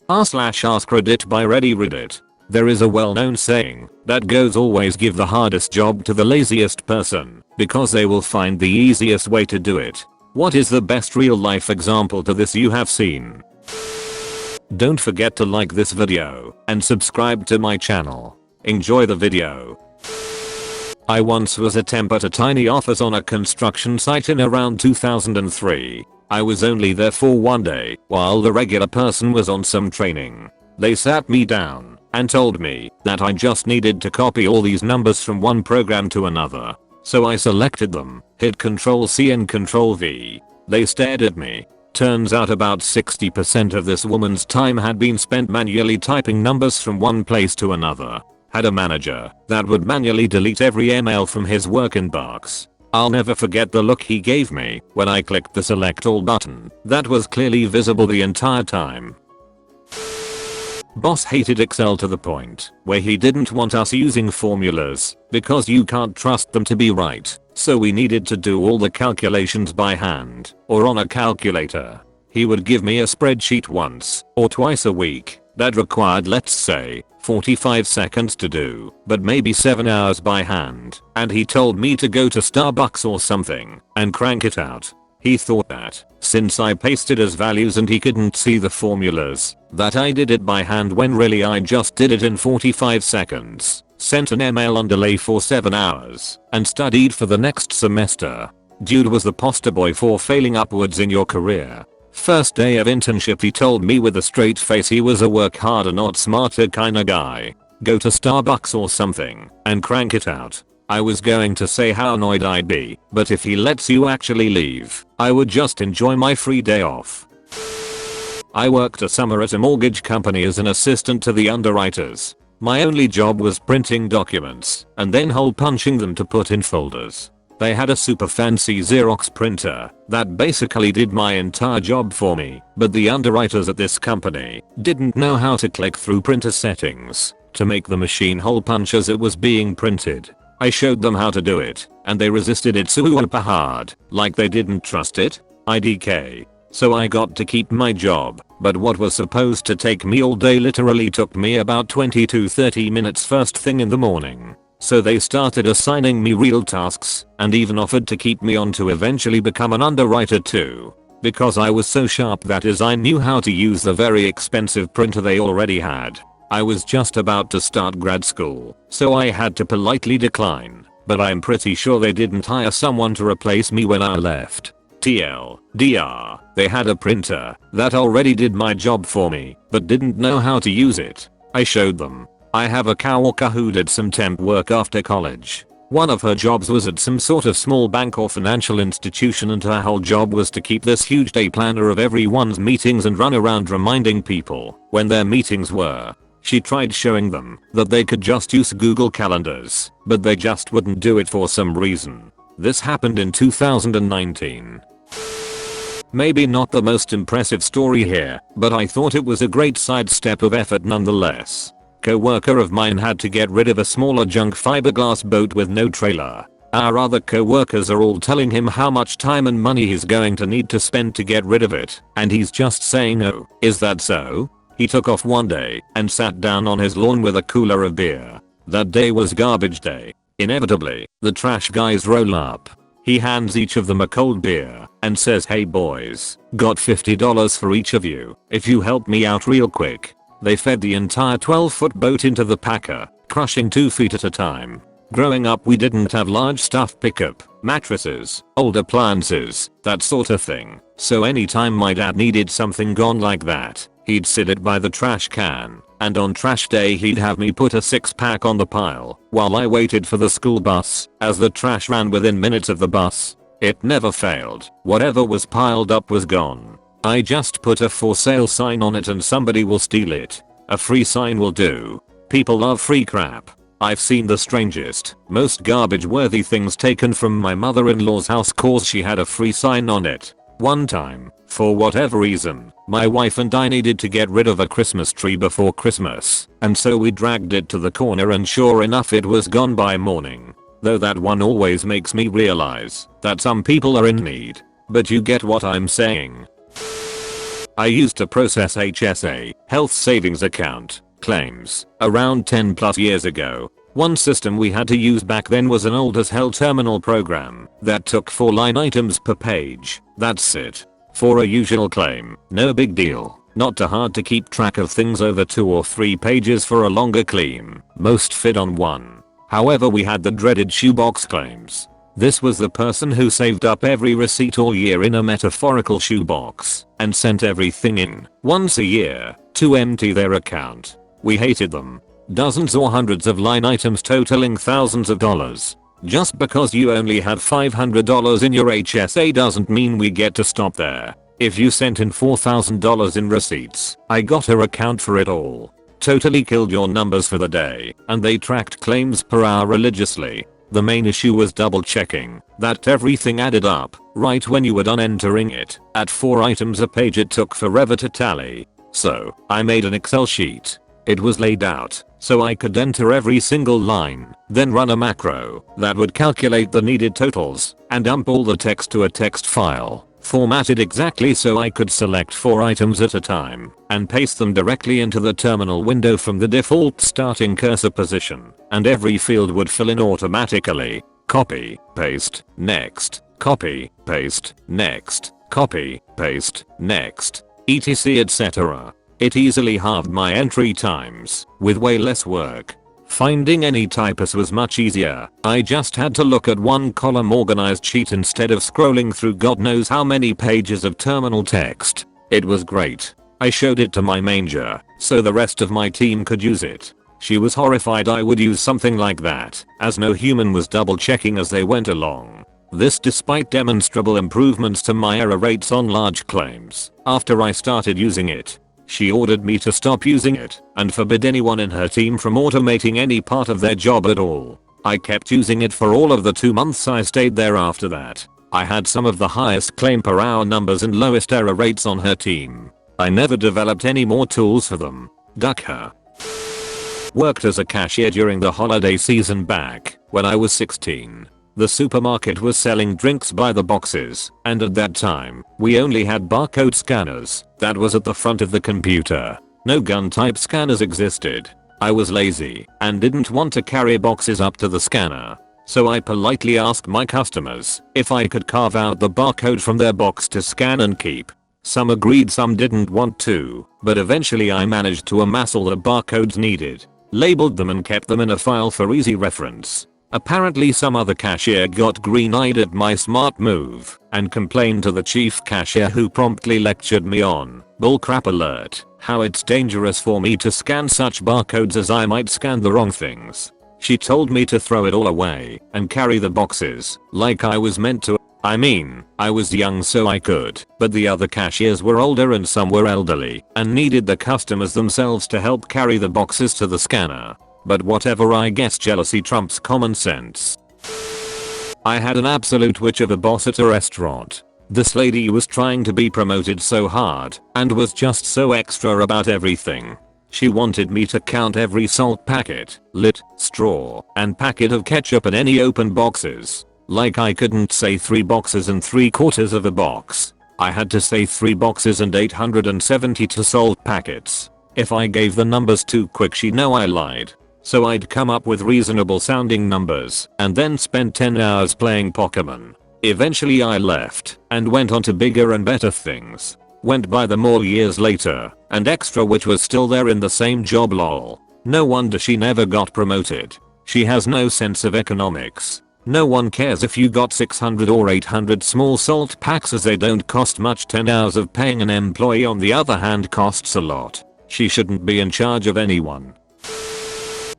r/AskReddit by Reddit. There is a well-known saying that goes always give the hardest job to the laziest person because they will find the easiest way to do it. What is the best real-life example to this you have seen? Don't forget to like this video and subscribe to my channel. Enjoy the video. I once was a temp at a tiny office on a construction site in around 2003. I was only there for one day while the regular person was on some training. They sat me down and told me that I just needed to copy all these numbers from one program to another. So I selected them, hit Ctrl C and Ctrl V. They stared at me. Turns out about 60% of this woman's time had been spent manually typing numbers from one place to another. Had a manager that would manually delete every email from his work inbox. I'll never forget the look he gave me when I clicked the select all button that was clearly visible the entire time. Boss hated Excel to the point where he didn't want us using formulas because you can't trust them to be right, so we needed to do all the calculations by hand or on a calculator. He would give me a spreadsheet once or twice a week that required, let's say, 45 seconds to do, but maybe 7 hours by hand, and he told me to go to Starbucks or something and crank it out. He thought that since I pasted as values and he couldn't see the formulas, that I did it by hand when really I just did it in 45 seconds, sent an email on delay for 7 hours, and studied for the next semester. Dude was the poster boy for failing upwards in your career. First day of internship he told me with a straight face he was a work harder not smarter kinda guy. Go to Starbucks or something and crank it out. I was going to say how annoyed I'd be, but if he lets you actually leave, I would just enjoy my free day off. I worked a summer at a mortgage company as an assistant to the underwriters. My only job was printing documents and then hole punching them to put in folders. They had a super fancy Xerox printer that basically did my entire job for me, but the underwriters at this company didn't know how to click through printer settings to make the machine hole punch as it was being printed. I showed them how to do it, and they resisted it super hard, like they didn't trust it. IDK. So I got to keep my job, but what was supposed to take me all day literally took me about 20 to 30 minutes first thing in the morning. So they started assigning me real tasks and even offered to keep me on to eventually become an underwriter too. Because I was so sharp that is I knew how to use the very expensive printer they already had. I was just about to start grad school, so I had to politely decline, but I'm pretty sure they didn't hire someone to replace me when I left. TLDR, they had a printer that already did my job for me, but didn't know how to use it. I showed them. I have a coworker who did some temp work after college. One of her jobs was at some sort of small bank or financial institution and her whole job was to keep this huge day planner of everyone's meetings and run around reminding people when their meetings were. She tried showing them that they could just use Google Calendars, but they just wouldn't do it for some reason. This happened in 2019. Maybe not the most impressive story here, but I thought it was a great sidestep of effort nonetheless. Coworker of mine had to get rid of a smaller junk fiberglass boat with no trailer. Our other coworkers are all telling him how much time and money he's going to need to spend to get rid of it, and he's just saying, "Oh, is that so?" He took off one day and sat down on his lawn with a cooler of beer. That day was garbage day. Inevitably, the trash guys roll up. He hands each of them a cold beer and says, "Hey boys, got $50 for each of you if you help me out real quick." They fed the entire 12-foot boat into the packer, crushing 2 feet at a time. Growing up we didn't have large stuff pickup, mattresses, old appliances, that sort of thing. So anytime my dad needed something gone like that, he'd sit it by the trash can, and on trash day he'd have me put a 6-pack on the pile while I waited for the school bus, as the trash ran within minutes of the bus. It never failed. Whatever was piled up was gone. I just put a for sale sign on it and somebody will steal it. A free sign will do. People love free crap. I've seen the strangest, most garbage worthy things taken from my mother-in-law's house cause she had a free sign on it. One time, for whatever reason, my wife and I needed to get rid of a Christmas tree before Christmas, and so we dragged it to the corner and sure enough it was gone by morning. Though that one always makes me realize that some people are in need. But you get what I'm saying. I used to process HSA, health savings account, claims, around 10 plus years ago. One system we had to use back then was an old as hell terminal program that took 4 line items per page. That's it. For a usual claim, no big deal. Not too hard to keep track of things over 2 or 3 pages for a longer claim. Most fit on one. However, we had the dreaded shoebox claims. This was the person who saved up every receipt all year in a metaphorical shoebox and sent everything in once a year to empty their account. We hated them. Dozens or hundreds of line items totaling thousands of dollars. Just because you only had $500 in your HSA doesn't mean we get to stop there. If you sent in $4,000 in receipts, I got her account for it all. Totally killed your numbers for the day, and they tracked claims per hour religiously. The main issue was double checking that everything added up right when you were done entering it. At 4 items a page it took forever to tally. So, I made an Excel sheet. It was laid out so I could enter every single line, then run a macro that would calculate the needed totals and dump all the text to a text file, formatted exactly so I could select 4 items at a time and paste them directly into the terminal window from the default starting cursor position, and every field would fill in automatically. Copy, paste, next, copy, paste, next, copy, paste, next, etc etc. It easily halved my entry times with way less work. Finding any typos was much easier. I just had to look at one column organized sheet instead of scrolling through God knows how many pages of terminal text. It was great. I showed it to my manager so the rest of my team could use it. She was horrified I would use something like that, as no human was double checking as they went along. This despite demonstrable improvements to my error rates on large claims. After I started using it, she ordered me to stop using it and forbid anyone in her team from automating any part of their job at all. I kept using it for all of the 2 months I stayed there after that. I had some of the highest claim per hour numbers and lowest error rates on her team. I never developed any more tools for them. Duck her. Worked as a cashier during the holiday season back when I was 16. The supermarket was selling drinks by the boxes, and at that time, we only had barcode scanners that was at the front of the computer. No gun type scanners existed. I was lazy and didn't want to carry boxes up to the scanner. So I politely asked my customers if I could carve out the barcode from their box to scan and keep. Some agreed, some didn't want to, but eventually I managed to amass all the barcodes needed, labeled them and kept them in a file for easy reference. Apparently some other cashier got green-eyed at my smart move and complained to the chief cashier, who promptly lectured me on bullcrap alert, how it's dangerous for me to scan such barcodes as I might scan the wrong things. She told me to throw it all away and carry the boxes like I was meant to. I mean, I was young so I could, but the other cashiers were older and some were elderly and needed the customers themselves to help carry the boxes to the scanner. But whatever, I guess jealousy trumps common sense. I had an absolute witch of a boss at a restaurant. This lady was trying to be promoted so hard and was just so extra about everything. She wanted me to count every salt packet, lid, straw, and packet of ketchup in any open boxes. Like I couldn't say 3 boxes and 3/4 of a box. I had to say 3 boxes and 872 salt packets. If I gave the numbers too quick, she'd know I lied. So I'd come up with reasonable sounding numbers and then spend 10 hours playing Pokemon. Eventually I left and went on to bigger and better things. Went by them all years later, and extra which was still there in the same job, lol. No wonder she never got promoted. She has no sense of economics. No one cares if you got 600 or 800 small salt packs, as they don't cost much. 10 hours of paying an employee on the other hand costs a lot. She shouldn't be in charge of anyone.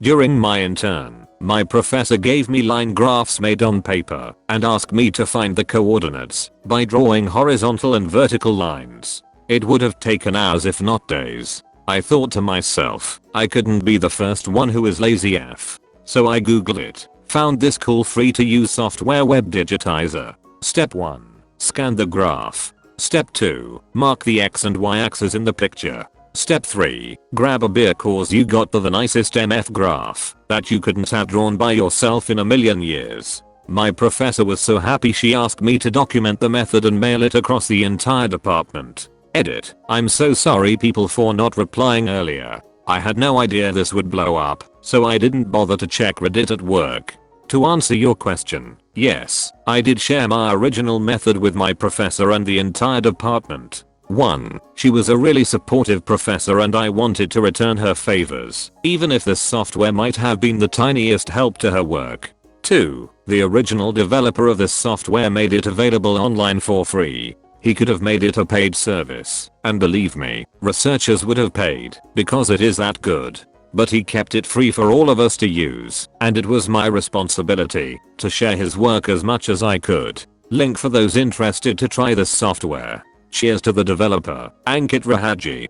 During my intern, my professor gave me line graphs made on paper and asked me to find the coordinates by drawing horizontal and vertical lines. It would have taken hours if not days. I thought to myself, I couldn't be the first one who is lazy AF. So I googled it, found this cool free to use software web digitizer. Step 1. Scan the graph. Step 2. Mark the x and y axes in the picture. Step 3. Grab a beer cause you got the nicest MF graph that you couldn't have drawn by yourself in a million years. My professor was so happy she asked me to document the method and mail it across the entire department. Edit. I'm so sorry people for not replying earlier. I had no idea this would blow up, so I didn't bother to check Reddit at work. To answer your question, yes, I did share my original method with my professor and the entire department. 1. She was a really supportive professor and I wanted to return her favors, even if this software might have been the tiniest help to her work. 2. The original developer of this software made it available online for free. He could have made it a paid service, and believe me, researchers would have paid, because it is that good. But he kept it free for all of us to use, and it was my responsibility to share his work as much as I could. Link for those interested to try this software. Cheers to the developer, Ankit Rahaji.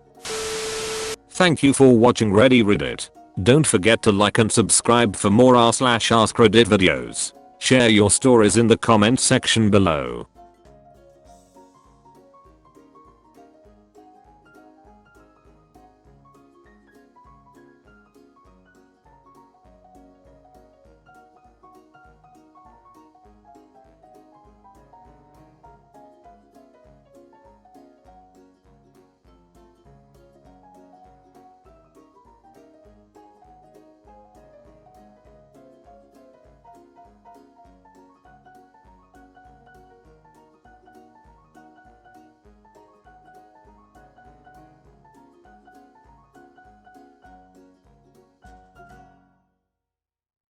Thank you for watching Reddit. Don't forget to like and subscribe for more r/AskReddit videos. Share your stories in the comment section below.